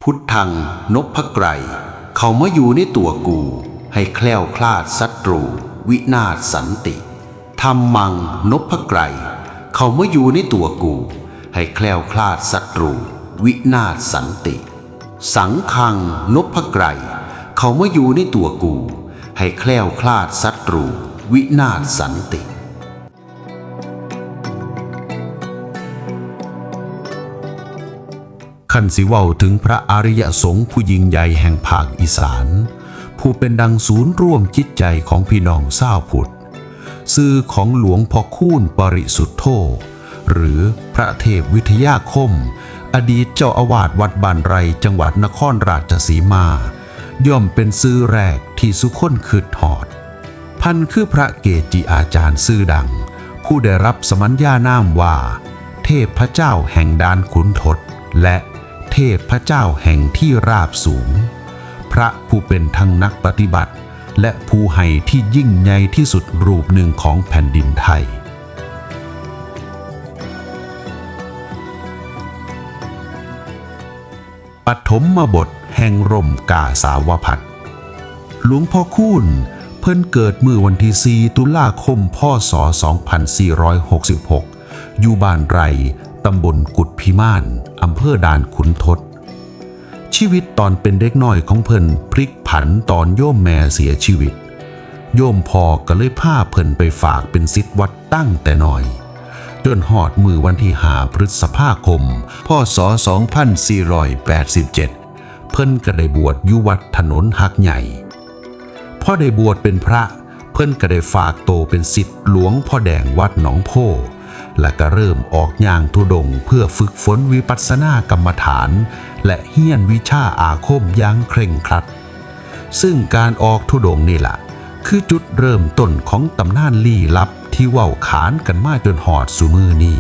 พุทธังนพไกรเขามาอยู่ในตัวกูให้แคล้วคลาดศัตรูวินาศสันติธัมมังนพไกรเขามาอยู่ในตัวกูให้แคล้วคลาดศัตรูวินาศสันติสังฆังนพไกรเขามาอยู่ในตัวกูให้แคล้วคลาดศัตรูวินาศสันติขันสิเว้าถึงพระอริยสงฆ์ผู้ยิ่งใหญ่แห่งภาคอีสานผู้เป็นดังศูนย์ร่วมจิตใจของพี่น้องชาวพุทธชื่อของหลวงพ่อคูณปริสุทธโธหรือพระเทพวิทยาคมอดีตเจ้าอาวาสวัดบ้านไร่จังหวัดนครราชสีมาย่อมเป็นชื่อแรกที่สุคนคิดฮอดพันคือพระเกจิอาจารย์ชื่อดังผู้ได้รับสมัญญานามว่าเทพพระเจ้าแห่งดานขุนทดและเทพพระเจ้าแห่งที่ราบสูงพระผู้เป็นทั้งนักปฏิบัติและผู้ให้ที่ยิ่งใหญ่ที่สุดรูปหนึ่งของแผ่นดินไทยปฐมบทแห่งร่มกาสาวพัสหลวงพ่อคูณเพิ่นเกิดเมื่อวันที่4 ตุลาคม พ.ศ. 2466 อยู่บ้านไร่ตำบลกุดพิมานอำเภอด่านขุนทดชีวิตตอนเป็นเด็กน้อยของเพิ่นพลิกผันตอนโยมแม่เสียชีวิตโยมพ่อก็เลยพาเพิ่นไปฝากเป็นศิษย์วัดตั้งแต่น้อยจนหอดมือวันที่5 พฤษภาคม พ.ศ. 2487 เพิ่นก็ได้บวชอยู่วัดถนนหักใหญ่พอได้บวชเป็นพระเพิ่นก็ได้ฝากโตเป็นศิษย์หลวงพ่อแดงวัดหนองโพและก็เริ่มออกย่างธุดงค์เพื่อฝึกฝนวิปัสสนากรรมฐานและเฮียนวิชาอาคมอย่างเคร่งครัดซึ่งการออกธุดงค์นี่แหละคือจุดเริ่มต้นของตำนานลี้ลับที่เว้าขานกันมาจนหอดสุมือนี้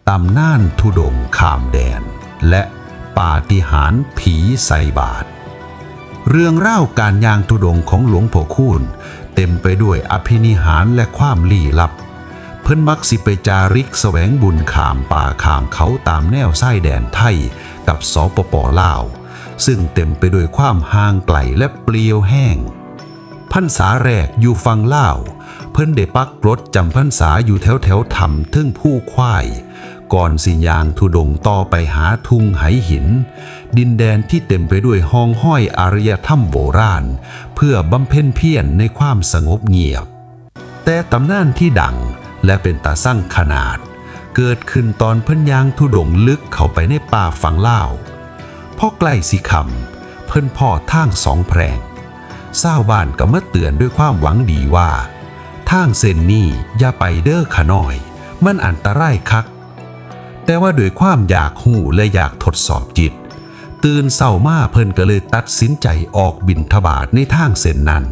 ตำนานธุดงค์ข้ามแดนและปาฏิหาริย์ผีใส่บาตรเรื่องเล่าการย่างธุดงค์ของหลวงพ่อคูณเต็มไปด้วยอภินิหารและความลี้ลับเพิ่นมักสิไปจาริกแสวงบุญข้ามป่าข้ามเขาตามแนวชายแดนไทยกับสปป.ลาวซึ่งเต็มไปด้วยความห่างไกลและเปลี่ยวแห้งพรรษาแรกอยู่ฝั่งลาวเพิ่นได้ปักรถจำพรรษาอยู่แถวถ้ำทึ่งผู้ควายก่อนสิย่างธุดงค์ต่อไปหาทุ่งไหหินดินแดนที่เต็มไปด้วยห้องห้อยอารยธรรมโบราณเพื่อบำเพ็ญเพียรในความสงบเงียบแต่ตำนานที่ดังและเป็นตาสั่งขนาดเกิดขึ้นตอนเพิ่นย่างธุดงค์ลึกเข้าไปในป่าฝั่งลาวพอใกล้สิค่ำเพิ่นพ่อทางสองแพร่งชาวบ้านก็มาเตือนด้วยความหวังดีว่าทางเส้นนี้อย่าไปเด้อขะน้อยมันอันตรายคักแต่ว่าด้วยความอยากหู้และอยากทดสอบจิตตื่นเช้ามาเพิ่นก็เลยตัดสินใจออกบิณฑบาตในทางเส้นนั้น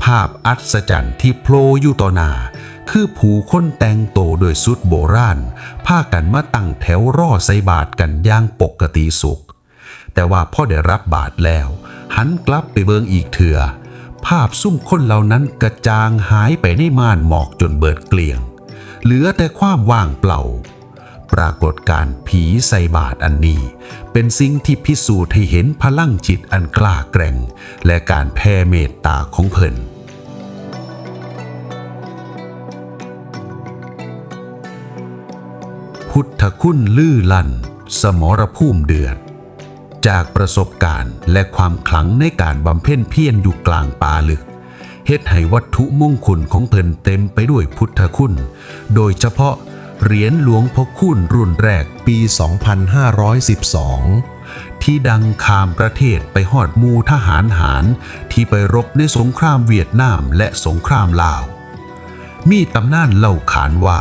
ภาพอัศจรรย์ที่โผล่อยู่ต่อหน้าคือผู้คนแต่งโตโดยชุดโบราณพากันมาตั้งแถวรอใส่บาตรกันอย่างปกติสุขแต่ว่าพอได้รับบาตรแล้วหันกลับไปเบิ่งอีกเถื่อภาพซุ่มคนเหล่านั้นกระจางหายไปในม่านหมอกจนเบิดเกลี้ยงเหลือแต่ความว่างเปล่าปรากฏการณ์ผีใส่บาตรอันนี้เป็นสิ่งที่พิสูจน์ให้เห็นพลังจิตอันกล้าแกร่งและการแผ่เมตตาของเพิ่นพุทธคุณลื่อลั่นสมรภูมิเดือดจากประสบการณ์และความขลังในการบำเพ็ญเพียรอยู่กลางป่าลึกเฮ็ดให้วัตถุมงคลของเพิ่นเต็มไปด้วยพุทธคุณโดยเฉพาะเหรียญหลวงพ่อคูณรุ่นแรกปี 2512 ที่ดังข้ามประเทศไปฮอดหมู่ทหารหารที่ไปรบในสงครามเวียดนามและสงครามลาวมีตำนานเล่าขานว่า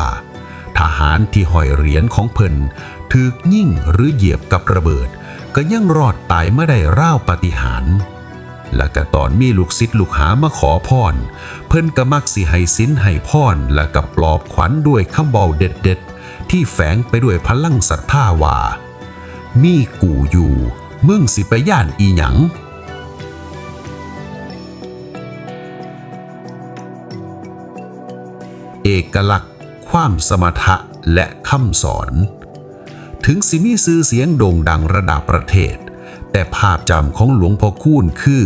ทหารที่ห้อยเหรียญของเพิ่นถูกยิงหรือเหยียบกับระเบิดก็ยังรอดตายไม่ได้ร่าวปาฏิหาริย์และก็ตอนมีลูกศิษย์ลูกหามาขอพรเพิ่นก็มักสิให้ศีลให้พรและก็ปลอบขวัญด้วยคำเว้าเด็ดๆที่แฝงไปด้วยพลังศรัทธาว่ามีกูอยู่มึงสิไปย่านอีหยัง พ เอกลักษณ์ความสมถะและคำสอนถึงสิมีชื่อเสียงโด่งดังระดับประเทศแต่ภาพจำของหลวงพ่อคูณคือ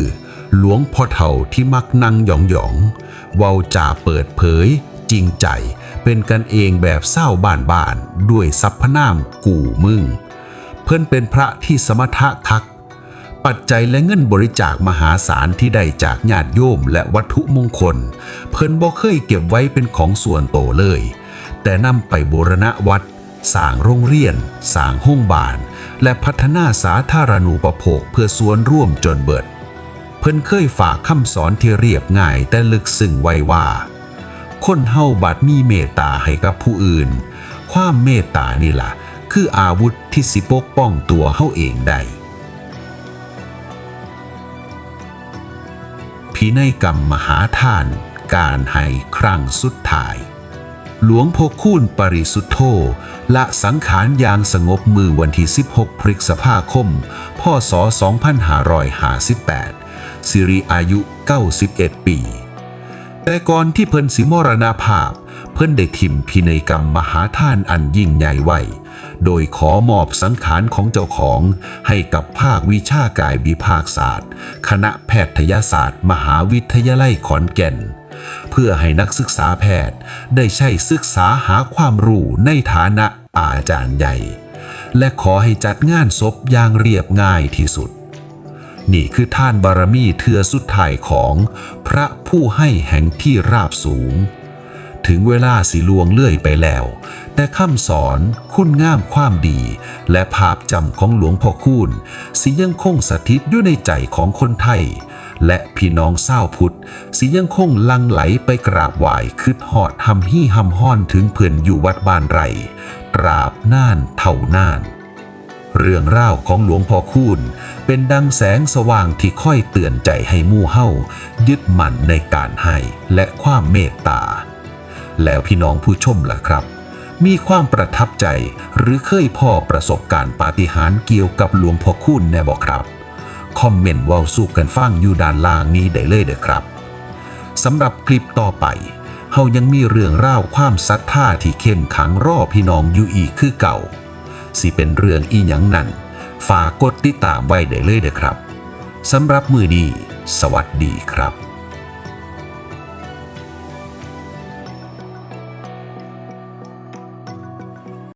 หลวงพ่อเฒ่าที่มักนั่งหยองๆเว้าจ่าเปิดเผยจริงใจเป็นกันเองแบบเศร้าบ้านๆด้วยสรรพนามกู่มึงเพิ่นเป็นพระที่สมถะคักปัจจัยและเงินบริจาคมหาศาลที่ได้จากญาติโยมและวัตถุมงคลเพิ่นบ่เคยเก็บไว้เป็นของส่วนตัวเลยแต่นำไปบูรณะวัดสร้างโรงเรียนสร้างโรงบาลและพัฒนาสาธารณูปโภคเพื่อส่วนร่วมจนเบิดเพิ่นเคยฝากคำสอนที่เรียบง่ายแต่ลึกซึ้งไว้ว่าคนเฮาบัดมีเมตตาให้กับผู้อื่นความเมตตานี่ล่ะคืออาวุธที่สิปกป้องตัวเฮาเองได้พินัยกรรมมหาทานการให้ครั้งสุดท้ายหลวงพ่อคูณปริสุทโธละสังขารอย่างสงบมือวันที่16พฤษภาคมพ.ศ. 2558สิริอายุ91ปีแต่ก่อนที่เพิ่นสิมรณภาพเพิ่นได้ทิมพินัยกรรมมหาทานอันยิ่งใหญ่ไว้โดยขอมอบสังขารของเจ้าของให้กับภาควิชากายวิภาคศาสตร์คณะแพทยศาสตร์มหาวิทยาลัยขอนแก่นเพื่อให้นักศึกษาแพทย์ได้ใช้ศึกษาหาความรู้ในฐานะอาจารย์ใหญ่และขอให้จัดงานศพอย่างเรียบง่ายที่สุดนี่คือท่านบารมีเทือสุดท้ายของพระผู้ให้แห่งที่ราบสูงถึงเวลาสิล่วงเลื่อยไปแล้วแต่คำสอนคุณงามความดีและภาพจำของหลวงพ่อคูณสิยังคงสถิตอยู่ในใจของคนไทยและพี่น้องชาวพุทธสิยังคงลังไหลไปกราบไหว้คิดฮอดหำฮี่หำฮ้อนถึงเพื่อนอยู่วัดบ้านไร่ตราบน่านเท่านานเรื่องราวของหลวงพ่อคูณเป็นดังแสงสว่างที่ค่อยเตือนใจให้หมู่เฮายึดมั่นในการให้และความเมตตาแล้วพี่น้องผู้ชมล่ะครับมีความประทับใจหรือเคยพอประสบการณ์ปาฏิหาริย์เกี่ยวกับหลวงพ่อคูณแน่บ่ครับคอมเมนต์เว้าสู่กันฟังอยู่ด้านล่างนี้ได้เลยเด้อครับสำหรับคลิปต่อไปเฮายังมีเรื่องราวความศรัทธาที่เข้มขังรอพี่น้องอยู่อีกคือเก่าสิเป็นเรื่องอีหยังนั้นฝากกดติดตามไว้ได้เลยเด้อครับสำหรับมื้อนี้สวัสดีครับ